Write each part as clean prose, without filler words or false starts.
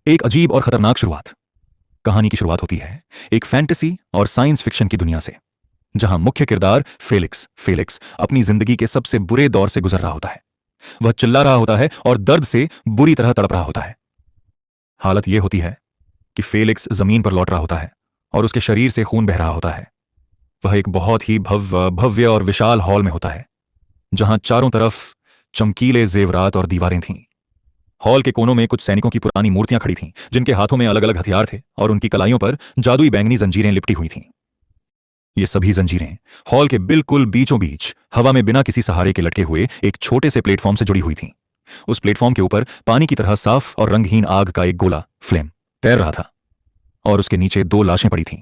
एक अजीब और खतरनाक शुरुआत। कहानी की शुरुआत होती है एक फैंटेसी और साइंस फिक्शन की दुनिया से, जहां मुख्य किरदार फेलिक्स फेलिक्स अपनी जिंदगी के सबसे बुरे दौर से गुजर रहा होता है। वह चिल्ला रहा होता है और दर्द से बुरी तरह तड़प रहा होता है। हालत यह होती है कि फेलिक्स जमीन पर लौट रहा होता है और उसके शरीर से खून बह रहा होता है। वह एक बहुत ही भव्य और विशाल हॉल में होता है, जहां चारों तरफ चमकीले जेवरात और दीवारें थीं। हॉल के कोनों में कुछ सैनिकों की पुरानी मूर्तियां खड़ी थीं, जिनके हाथों में अलग अलग हथियार थे और उनकी कलाइयों पर जादुई बैंगनी जंजीरें लिपटी हुई थीं। ये सभी जंजीरें हॉल के बिल्कुल बीचों बीच हवा में बिना किसी सहारे के लटके हुए एक छोटे से प्लेटफॉर्म से जुड़ी हुई थीं। उस प्लेटफॉर्म के ऊपर पानी की तरह साफ और रंगहीन आग का एक गोला फ्लेम तैर रहा था और उसके नीचे दो लाशें पड़ी थीं।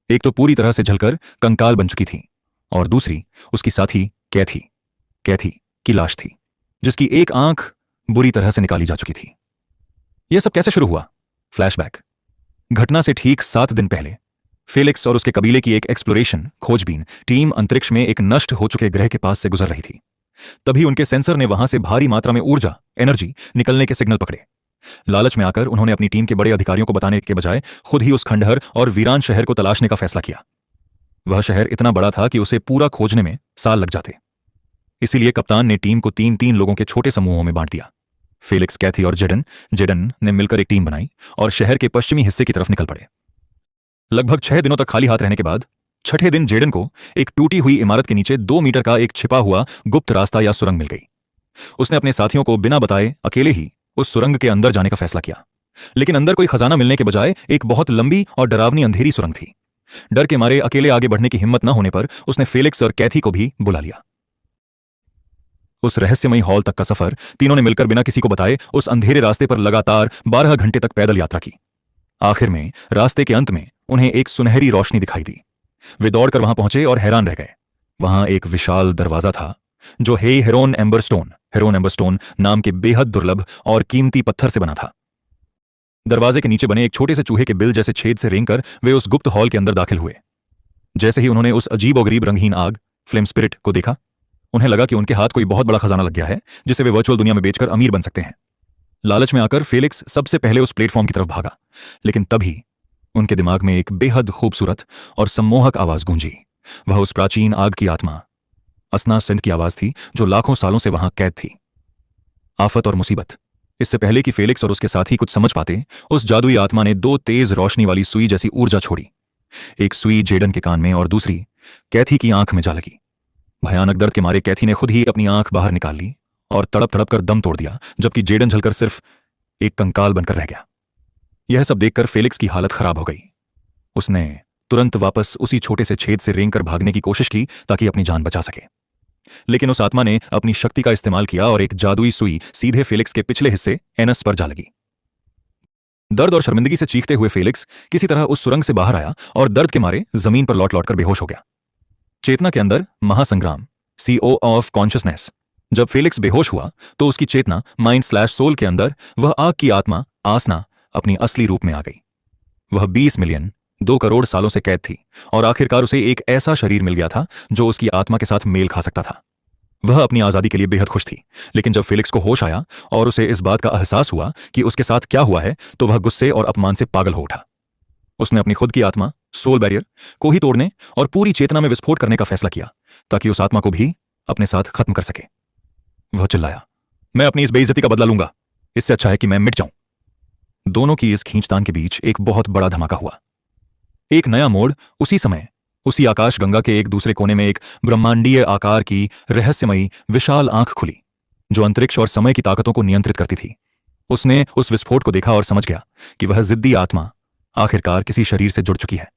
एक तो पूरी तरह से जलकर कंकाल बन चुकी थी और दूसरी उसकी साथी कैथी कैथी की लाश थी, जिसकी एक आंख बुरी तरह से निकाली जा चुकी थी। यह सब कैसे शुरू हुआ? फ्लैशबैक। घटना से ठीक 7 दिन पहले फेलिक्स और उसके कबीले की एक एक्सप्लोरेशन खोजबीन टीम अंतरिक्ष में एक नष्ट हो चुके ग्रह के पास से गुजर रही थी। तभी उनके सेंसर ने वहां से भारी मात्रा में ऊर्जा एनर्जी निकलने के सिग्नल पकड़े। लालच में आकर उन्होंने अपनी टीम के बड़े अधिकारियों को बताने के बजाय खुद ही उस खंडहर और वीरान शहर को तलाशने का फैसला किया। वह शहर इतना बड़ा था कि उसे पूरा खोजने में साल लग जाते। इसीलिए कप्तान ने टीम को 3-3 लोगों के छोटे समूहों में बांट दिया। फेलिक्स, कैथी और जेडन ने मिलकर एक टीम बनाई और शहर के पश्चिमी हिस्से की तरफ निकल पड़े। लगभग 6 दिनों तक खाली हाथ रहने के बाद छठे दिन जेडन को एक टूटी हुई इमारत के नीचे 2 मीटर का एक छिपा हुआ गुप्त रास्ता या सुरंग मिल गई। उसने अपने साथियों को बिना बताए अकेले ही उस सुरंग के अंदर जाने का फैसला किया, लेकिन अंदर कोई खजाना मिलने के बजाय एक बहुत लंबी और डरावनी अंधेरी सुरंग थी। डर के मारे अकेले आगे बढ़ने की हिम्मत न होने पर उसने फेलिक्स और कैथी को भी बुला लिया। उस रहस्यमयी हॉल तक का सफर तीनों ने मिलकर बिना किसी को बताए उस अंधेरे रास्ते पर लगातार 12 घंटे तक पैदल यात्रा की। आखिर में रास्ते के अंत में उन्हें एक सुनहरी रोशनी दिखाई दी। वे दौड़कर वहां पहुंचे और हैरान रह गए। वहां एक विशाल दरवाजा था जो हेरोन एम्बरस्टोन नाम के बेहद दुर्लभ और कीमती पत्थर से बना था। दरवाजे के नीचे बने एक छोटे से चूहे के बिल जैसे छेद से रेंगकर वे उस गुप्त हॉल के अंदर दाखिल हुए। जैसे ही उन्होंने उस अजीबोगरीब रंगहीन आग फ्लेम स्पिरिट को देखा, उन्हें लगा कि उनके हाथ कोई बहुत बड़ा खजाना लग गया है जिसे वे वर्चुअल दुनिया में बेचकर अमीर बन सकते हैं। लालच में आकर फेलिक्स सबसे पहले उस प्लेटफॉर्म की तरफ भागा, लेकिन तभी उनके दिमाग में एक बेहद खूबसूरत और सम्मोहक आवाज गूंजी। वह उस प्राचीन आग की आत्मा असना सेंट की आवाज थी, जो लाखों सालों से वहां कैद थी। आफत और मुसीबत। इससे पहले कि फेलिक्स और उसके साथी कुछ समझ पाते, उस जादुई आत्मा ने 2 तेज रोशनी वाली सुई जैसी ऊर्जा छोड़ी। एक सुई जेडन के कान में और दूसरी कैथी की आंख में जा लगी। भयानक दर्द के मारे कैथी ने खुद ही अपनी आंख बाहर निकाल ली और तड़प तड़प कर दम तोड़ दिया, जबकि जेडन झलकर सिर्फ एक कंकाल बनकर रह गया। यह सब देखकर फेलिक्स की हालत खराब हो गई। उसने तुरंत वापस उसी छोटे से छेद से रेंगकर भागने की कोशिश की ताकि अपनी जान बचा सके, लेकिन उस आत्मा ने अपनी शक्ति का इस्तेमाल किया और एक जादुई सुई सीधे फेलिक्स के पिछले हिस्से एनस पर जा लगी। दर्द और शर्मिंदगी से चीखते हुए फेलिक्स किसी तरह उस सुरंग से बाहर आया और दर्द के मारे जमीन पर लौट लौटकर बेहोश हो गया। चेतना के अंदर महासंग्राम, CO ऑफ कॉन्शियसनेस। जब फेलिक्स बेहोश हुआ तो उसकी चेतना माइंड/सोल के अंदर वह आग की आत्मा आसना अपनी असली रूप में आ गई। वह 20 मिलियन 2 करोड़ सालों से कैद थी और आखिरकार उसे एक ऐसा शरीर मिल गया था जो उसकी आत्मा के साथ मेल खा सकता था। वह अपनी आजादी के लिए बेहद खुश थी, लेकिन जब फेलिक्स को होश आया और उसे इस बात का एहसास हुआ कि उसके साथ क्या हुआ है, तो वह गुस्से और अपमान से पागल हो उठा। उसने अपनी खुद की आत्मा सोल बैरियर को ही तोड़ने और पूरी चेतना में विस्फोट करने का फैसला किया ताकि उस आत्मा को भी अपने साथ खत्म कर सके। वह चिल्लाया, मैं अपनी इस बेइज्जती का बदला लूंगा। इससे अच्छा है कि मैं मिट जाऊं। दोनों की इस खींचतान के बीच एक बहुत बड़ा धमाका हुआ। एक नया मोड़। उसी समय उसी आकाश गंगा के एक दूसरे कोने में एक ब्रह्मांडीय आकार की रहस्यमयी विशाल आंख खुली जो अंतरिक्ष और समय की ताकतों को नियंत्रित करती थी। उसने उस विस्फोट को देखा और समझ गया कि वह जिद्दी आत्मा आखिरकार किसी शरीर से जुड़ चुकी है।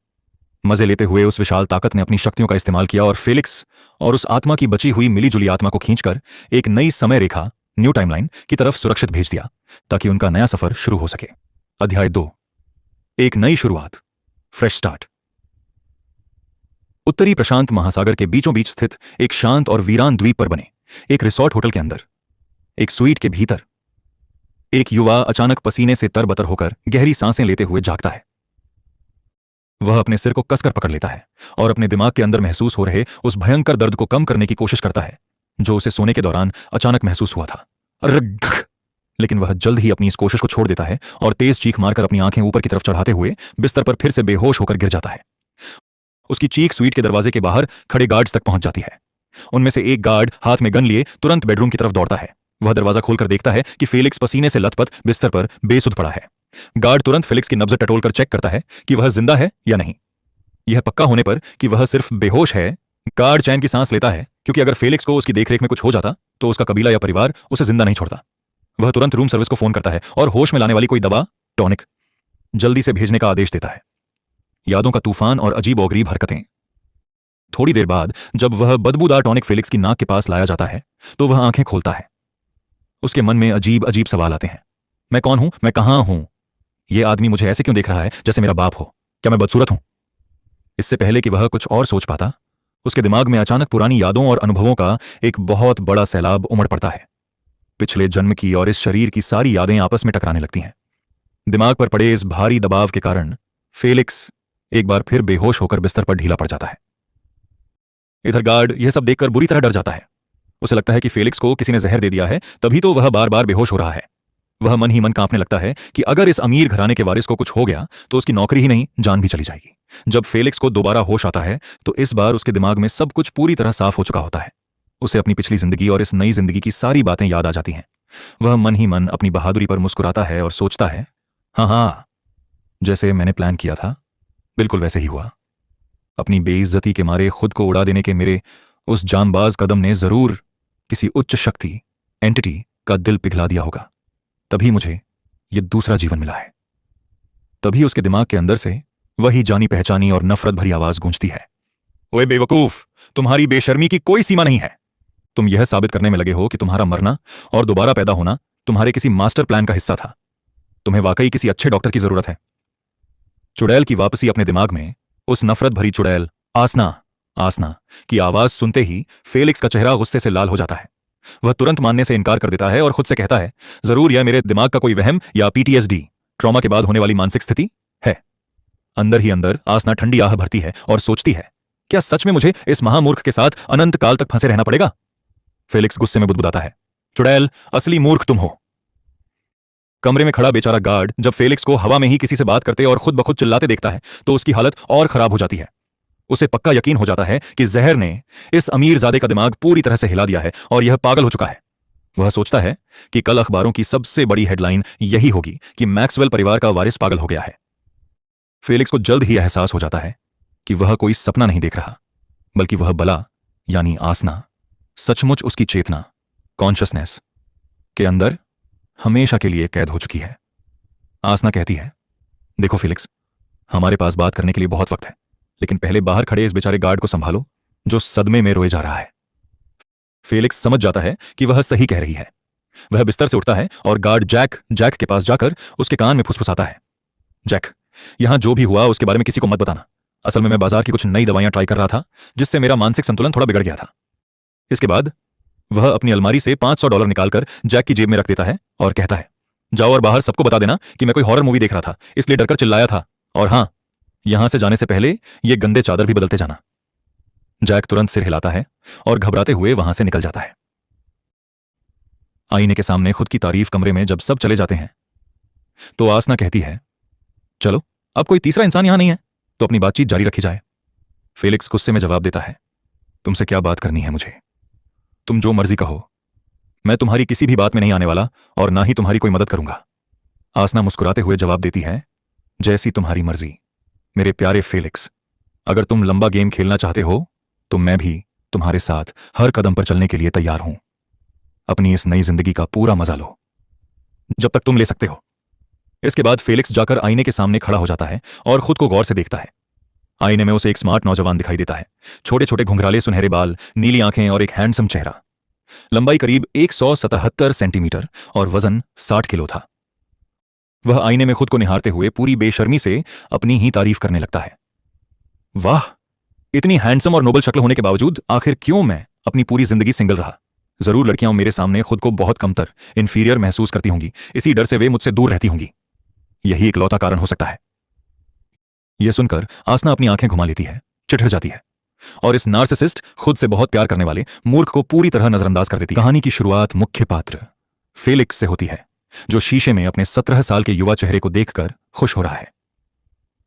मजे लेते हुए उस विशाल ताकत ने अपनी शक्तियों का इस्तेमाल किया और फेलिक्स और उस आत्मा की बची हुई मिलीजुली आत्मा को खींचकर एक नई समय रेखा, न्यू टाइमलाइन की तरफ सुरक्षित भेज दिया ताकि उनका नया सफर शुरू हो सके। अध्याय 2। एक नई शुरुआत, फ्रेश स्टार्ट। उत्तरी प्रशांत महासागर के बीचों बीच स्थित एक शांत और वीरान द्वीप पर बने एक रिसोर्ट होटल के अंदर, एक स्वीट के भीतर एक युवा अचानक पसीने से तरबतर होकर गहरी सांसें लेते हुए जागता है। वह अपने सिर को कसकर पकड़ लेता है और अपने दिमाग के अंदर महसूस हो रहे उस भयंकर दर्द को कम करने की कोशिश करता है जो उसे सोने के दौरान अचानक महसूस हुआ था। लेकिन वह जल्द ही अपनी इस कोशिश को छोड़ देता है और तेज चीख मारकर अपनी आंखें ऊपर की तरफ चढ़ाते हुए बिस्तर पर फिर से बेहोश होकर गिर जाता है। उसकी चीख स्वीट के दरवाजे के बाहर खड़े गार्ड्स तक पहुंच जाती है। उनमें से एक गार्ड हाथ में गन लिए तुरंत बेडरूम की तरफ दौड़ता है। वह दरवाजा खोलकर देखता है कि फेलिक्स पसीने से लथपथ बिस्तर पर बेसुध पड़ा है। गार्ड तुरंत फेलिक्स की नब्ज टटोलकर चेक करता है कि वह जिंदा है या नहीं। यह पक्का होने पर कि वह सिर्फ बेहोश है, गार्ड चैन की सांस लेता है, क्योंकि अगर फेलिक्स को उसकी देखरेख में कुछ हो जाता तो उसका कबीला या परिवार उसे जिंदा नहीं छोड़ता। वह तुरंत रूम सर्विस को फोन करता है और होश में लाने वाली कोई दवा, टॉनिक जल्दी से भेजने का आदेश देता है। यादों का तूफान और अजीब-ओ-गरीब हरकतें। थोड़ी देर बाद जब वह बदबूदार टॉनिक फेलिक्स की नाक के पास लाया जाता है तो वह आंखें खोलता है। उसके मन में अजीब अजीब सवाल आते हैं। मैं कौन हूं? मैं कहां हूं? यह आदमी मुझे ऐसे क्यों देख रहा है जैसे मेरा बाप हो? क्या मैं बदसूरत हूं? इससे पहले कि वह कुछ और सोच पाता, उसके दिमाग में अचानक पुरानी यादों और अनुभवों का एक बहुत बड़ा सैलाब उमड़ पड़ता है। पिछले जन्म की और इस शरीर की सारी यादें आपस में टकराने लगती हैं। दिमाग पर पड़े इस भारी दबाव के कारण फेलिक्स एक बार फिर बेहोश होकर बिस्तर पर ढीला पड़ जाता है। इधर गार्ड यह सब देखकर बुरी तरह डर जाता है। उसे लगता है कि फेलिक्स को किसी ने जहर दे दिया है, तभी तो वह बार बार बेहोश हो रहा है। वह मन ही मन कांपने लगता है कि अगर इस अमीर घराने के वारिस को कुछ हो गया तो उसकी नौकरी ही नहीं, जान भी चली जाएगी। जब फेलिक्स को दोबारा होश आता है तो इस बार उसके दिमाग में सब कुछ पूरी तरह साफ हो चुका होता है। उसे अपनी पिछली जिंदगी और इस नई जिंदगी की सारी बातें याद आ जाती हैं। वह मन ही मन अपनी बहादुरी पर मुस्कुराता है और सोचता है, हाँ, जैसे मैंने प्लान किया था बिल्कुल वैसे ही हुआ। अपनी बेइज्जती के मारे खुद को उड़ा देने के मेरे उस जांबाज कदम ने जरूर किसी उच्च शक्ति, एंटिटी का दिल पिघला दिया होगा, तभी मुझे यह दूसरा जीवन मिला है। तभी उसके दिमाग के अंदर से वही जानी पहचानी और नफरत भरी आवाज गूंजती है, ओए बेवकूफ, तुम्हारी बेशर्मी की कोई सीमा नहीं है। तुम यह साबित करने में लगे हो कि तुम्हारा मरना और दोबारा पैदा होना तुम्हारे किसी मास्टर प्लान का हिस्सा था। तुम्हें वाकई किसी अच्छे डॉक्टर की जरूरत है। चुड़ैल की वापसी अपने दिमाग में उस नफरत भरी चुड़ैल आसना की आवाज सुनते ही फेलिक्स का चेहरा गुस्से से लाल हो जाता है। वह तुरंत मानने से इनकार कर देता है और खुद से कहता है, जरूर यह मेरे दिमाग का कोई वहम या पीटीएसडी, ट्रॉमा के बाद होने वाली मानसिक स्थिति है। अंदर ही अंदर आसना ठंडी आह भरती है और सोचती है, क्या सच में मुझे इस महामूर्ख के साथ अनंत काल तक फंसे रहना पड़ेगा? फेलिक्स गुस्से में बुदबुदाता है, चुड़ैल, असली मूर्ख तुम हो। कमरे में खड़ा बेचारा गार्ड जब फेलिक्स को हवा में ही किसी से बात करते और खुद ब खुद चिल्लाते देखता है तो उसकी हालत और खराब हो जाती है। उसे पक्का यकीन हो जाता है कि जहर ने इस अमीरजादे का दिमाग पूरी तरह से हिला दिया है और यह पागल हो चुका है। वह सोचता है कि कल अखबारों की सबसे बड़ी हेडलाइन यही होगी कि मैक्सवेल परिवार का वारिस पागल हो गया है। फेलिक्स को जल्द ही एहसास हो जाता है कि वह कोई सपना नहीं देख रहा, बल्कि वह बला यानी आसना सचमुच उसकी चेतना, कॉन्शियसनेस के अंदर हमेशा के लिए कैद हो चुकी है। आसना कहती है, देखो फेलिक्स, हमारे पास बात करने के लिए बहुत वक्त है, लेकिन पहले बाहर खड़े इस बेचारे गार्ड को संभालो जो सदमे में रोए जा रहा है। फेलिक्स समझ जाता है कि वह सही कह रही है। वह बिस्तर से उठता है और गार्ड जैक के पास जाकर उसके कान में फुसफुसाता है, जैक, यहां जो भी हुआ उसके बारे में किसी को मत बताना। असल में मैं बाजार की कुछ नई दवाइयां ट्राई कर रहा था जिससे मेरा मानसिक संतुलन थोड़ा बिगड़ गया था। इसके बाद वह अपनी अलमारी से $500 निकालकर जैक की जेब में रख देता है और कहता है, जाओ और बाहर सबको बता देना कि मैं कोई हॉरर मूवी देख रहा था, इसलिए डरकर चिल्लाया था, और हां, यहां से जाने से पहले ये गंदे चादर भी बदलते जाना। जैक तुरंत सिर हिलाता है और घबराते हुए वहां से निकल जाता है। आईने के सामने खुद की तारीफ कमरे में जब सब चले जाते हैं तो आसना कहती है, चलो अब कोई तीसरा इंसान यहां नहीं है तो अपनी बातचीत जारी रखी जाए। फेलिक्स गुस्से में जवाब देता है, तुमसे क्या बात करनी है मुझे? तुम जो मर्जी कहो, मैं तुम्हारी किसी भी बात में नहीं आने वाला और ना ही तुम्हारी कोई मदद करूंगा। आसना मुस्कुराते हुए जवाब देती है, जैसी तुम्हारी मर्जी मेरे प्यारे फेलिक्स। अगर तुम लंबा गेम खेलना चाहते हो तो मैं भी तुम्हारे साथ हर कदम पर चलने के लिए तैयार हूं। अपनी इस नई जिंदगी का पूरा मजा लो जब तक तुम ले सकते हो। इसके बाद फेलिक्स जाकर आईने के सामने खड़ा हो जाता है और खुद को गौर से देखता है। आईने में उसे एक स्मार्ट नौजवान दिखाई देता है, छोटे छोटे घुंघराले सुनहरे बाल, नीली आंखें और एक हैंडसम चेहरा। लंबाई करीब 177 सेंटीमीटर और वजन 60 किलो था। वह आईने में खुद को निहारते हुए पूरी बेशर्मी से अपनी ही तारीफ करने लगता है, वाह, इतनी हैंडसम और नोबल शक्ल होने के बावजूद आखिर क्यों मैं अपनी पूरी जिंदगी सिंगल रहा? जरूर लड़कियां मेरे सामने खुद को बहुत कमतर, इंफीरियर महसूस करती होंगी, इसी डर से वे मुझसे दूर रहती होंगी। यही इकलौता कारण हो सकता है। यह सुनकर आसना अपनी आंखें घुमा लेती है, चिढ़ जाती है और इस नार्सिसिस्ट, खुद से बहुत प्यार करने वाले मूर्ख को पूरी तरह नजरअंदाज कर देती है। कहानी की शुरुआत मुख्य पात्र फेलिक्स से होती है, जो शीशे में अपने 17 साल के युवा चेहरे को देखकर खुश हो रहा है।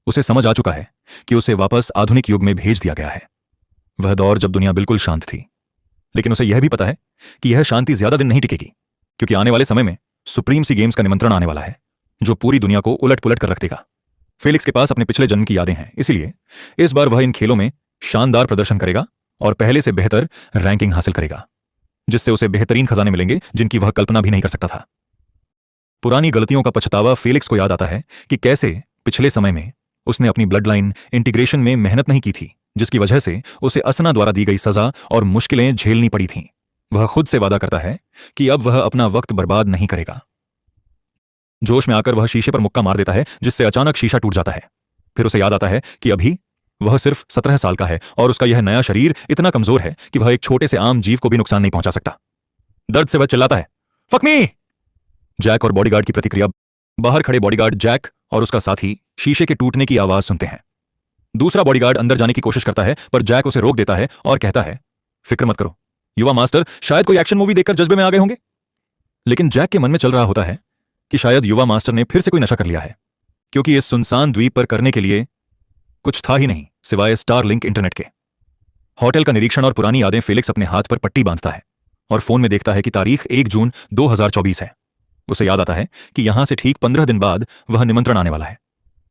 उसे समझ आ चुका है कि उसे वापस आधुनिक युग में भेज दिया गया है, वह दौर जब दुनिया बिल्कुल शांत थी। लेकिन उसे यह भी पता है कि यह शांति ज्यादा दिन नहीं टिकेगी, क्योंकि आने वाले समय में सुप्रीम सी गेम्स का निमंत्रण आने वाला है, जो पूरी दुनिया को उलट पुलट कर रख देगा। फेलिक्स के पास अपने पिछले जन्म की यादें हैं, इसलिए इस बार वह इन खेलों में शानदार प्रदर्शन करेगा और पहले से बेहतर रैंकिंग हासिल करेगा, जिससे उसे बेहतरीन खजाने मिलेंगे जिनकी वह कल्पना भी नहीं कर सकता था। पुरानी गलतियों का पछतावा फेलिक्स को याद आता है कि कैसे पिछले समय में उसने अपनी ब्लड लाइन इंटीग्रेशन में मेहनत नहीं की थी, जिसकी वजह से उसे असना द्वारा दी गई सजा और मुश्किलें झेलनी पड़ी थीं। वह खुद से वादा करता है कि अब वह अपना वक्त बर्बाद नहीं करेगा। जोश में आकर वह शीशे पर मुक्का मार देता है, जिससे अचानक शीशा टूट जाता है। फिर उसे याद आता है कि अभी वह सिर्फ 17 साल का है और उसका यह नया शरीर इतना कमजोर है कि वह एक छोटे से आम जीव को भी नुकसान नहीं पहुंचा सकता। दर्द से वह चिल्लाता है, फक मी! जैक और बॉडीगार्ड की प्रतिक्रिया। बाहर खड़े बॉडीगार्ड जैक और उसका साथी शीशे के टूटने की आवाज सुनते हैं। दूसरा बॉडीगार्ड अंदर जाने की कोशिश करता है, पर जैक उसे रोक देता है और कहता है, फिक्र मत करो युवा मास्टर, शायद कोई एक्शन मूवी देखकर जज्बे में आ गए होंगे। लेकिन जैक के मन में चल रहा होता है कि शायद युवा मास्टर ने फिर से कोई नशा कर लिया है, क्योंकि इस सुनसान द्वीप पर करने के लिए कुछ था ही नहीं सिवाय स्टारलिंक इंटरनेट के। होटल का निरीक्षण और पुरानी यादें। फेलिक्स अपने हाथ पर पट्टी बांधता है और फोन में देखता है कि तारीख 1 जून 2024 है। उसे याद आता है कि यहां से ठीक 15 दिन बाद वह निमंत्रण आने वाला है,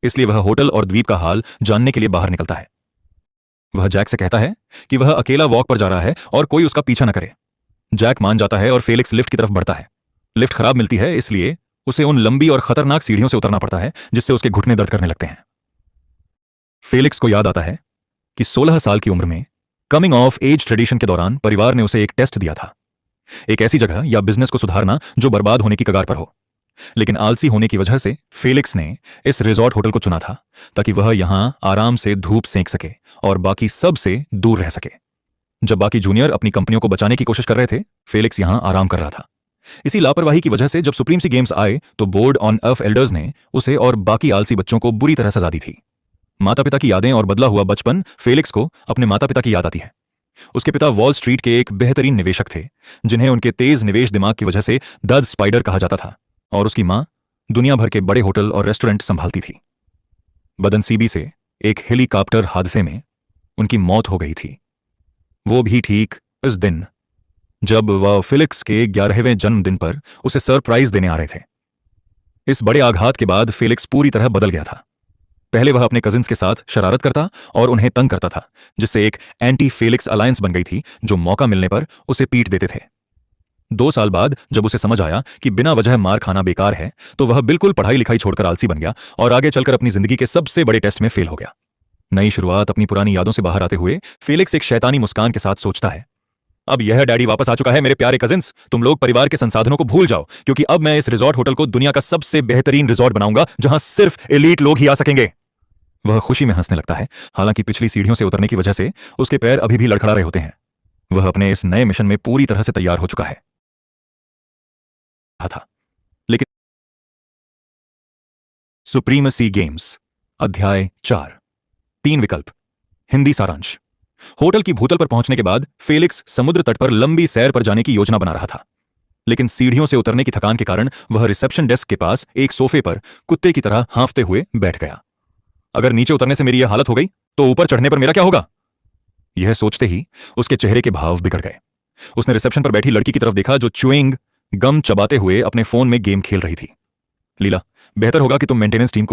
इसलिए वह होटल और द्वीप का हाल जानने के लिए बाहर निकलता है। वह जैक से कहता है कि वह अकेला वॉक पर जा रहा है और कोई उसका पीछा न करे। जैक मान जाता है और फेलिक्स लिफ्ट की तरफ बढ़ता है। लिफ्ट खराब मिलती है, इसलिए उसे उन लंबी और खतरनाक सीढ़ियों से उतरना पड़ता है, जिससे उसके घुटने दर्द करने लगते हैं। फेलिक्स को याद आता है कि 16 साल की उम्र में कमिंग ऑफ एज ट्रेडिशन के दौरान परिवार ने उसे एक टेस्ट दिया था, एक ऐसी जगह या बिजनेस को सुधारना जो बर्बाद होने की कगार पर हो। लेकिन आलसी होने की वजह से फेलिक्स ने इस रिजॉर्ट होटल को चुना था, ताकि वह यहां आराम से धूप सेंक सके और बाकी सब से दूर रह सके। जब बाकी जूनियर अपनी कंपनियों को बचाने की कोशिश कर रहे थे, फेलिक्स यहां आराम कर रहा था। इसी लापरवाही की वजह से जब सुप्रीम सी गेम्स आए तो बोर्ड ऑन ऑफ एल्डर्स ने उसे और बाकी आलसी बच्चों को बुरी तरह सजा दी थी। माता पिता की यादें और बदला हुआ बचपन। फेलिक्स को अपने माता पिता की याद आती है। उसके पिता वॉल स्ट्रीट के एक बेहतरीन निवेशक थे, जिन्हें उनके तेज निवेश दिमाग की वजह से द स्पाइडर कहा जाता था, और उसकी मां दुनिया भर के बड़े होटल और रेस्टोरेंट संभालती थी। बदनसीबी से एक हेलीकॉप्टर हादसे में उनकी मौत हो गई थी, वो भी ठीक इस दिन जब वह फेलिक्स के 11वें जन्मदिन पर उसे सरप्राइज देने आ रहे थे। इस बड़े आघात के बाद फेलिक्स पूरी तरह बदल गया था। पहले वह अपने कजिन्स के साथ शरारत करता और उन्हें तंग करता था, जिससे एक एंटी फेलिक्स अलायंस बन गई थी, जो मौका मिलने पर उसे पीट देते थे। 2 साल बाद जब उसे समझ आया कि बिना वजह मार खाना बेकार है, तो वह बिल्कुल पढ़ाई लिखाई छोड़कर आलसी बन गया और आगे चलकर अपनी जिंदगी के सबसे बड़े टेस्ट में फेल हो गया। नई शुरुआत। अपनी पुरानी यादों से बाहर आते हुए फेलिक्स एक शैतानी मुस्कान के साथ सोचता है, अब यह डैडी वापस आ चुका है। मेरे प्यारे कजिन्स, तुम लोग परिवार के संसाधनों को भूल जाओ, क्योंकि अब मैं इस रिजॉर्ट होटल को दुनिया का सबसे बेहतरीन रिजॉर्ट बनाऊंगा, जहां सिर्फ एलीट लोग ही आ सकेंगे। वह खुशी में हंसने लगता है, हालांकि पिछली सीढ़ियों से उतरने की वजह से उसके पैर अभी भी लड़खड़ा रहे होते हैं। वह अपने इस नए मिशन में पूरी तरह से तैयार हो चुका है था। लेकिन सुप्रीमेसी गेम्स अध्याय 4। 3 विकल्प। हिंदी सारांश। होटल की भूतल पर पहुंचने के बाद फेलिक्स समुद्र तट पर लंबी सैर पर जाने की योजना बना रहा था, लेकिन सीढ़ियों से उतरने की थकान के कारण वह रिसेप्शन डेस्क के पास एक सोफे पर कुत्ते की तरह हांफते हुए बैठ गया। अगर नीचे उतरने से मेरी यह हालत हो गई तो ऊपर चढ़ने पर मेरा क्या होगा? यह सोचते ही उसके चेहरे के भाव बिगड़ गए। उसने रिसेप्शन पर बैठी लड़की की तरफ देखा, जो च्यूइंग गम चबाते हुए अपने फोन में गेम खेल रही थी। लीला, बेहतर होगा कि तुम मेंटेनेंस टीम को